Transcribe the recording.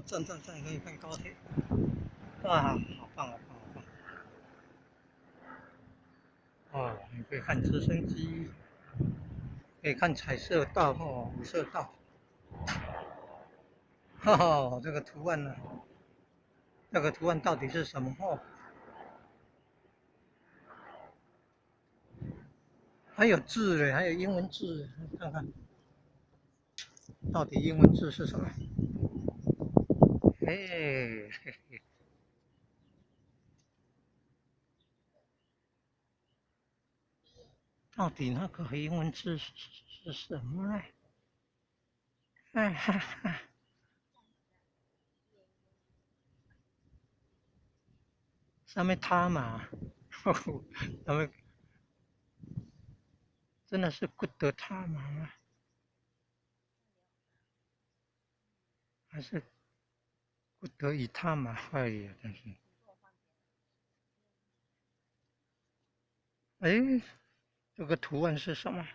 站可以看高铁，哇，好棒，好棒，好棒！哦，你可以看直升机，可以看彩色道哦，五色道，哈哈，这个图案呢？这个图案到底是什么？哦，还有字嘞，还有英文字，看看到底英文字是什么？哎，到底那个英文字是什么呢？哎哈哈，上面他嘛，他们真的是不得他嘛吗？还是不得已他嘛？哎呀，真是，哎，这个图案是什么？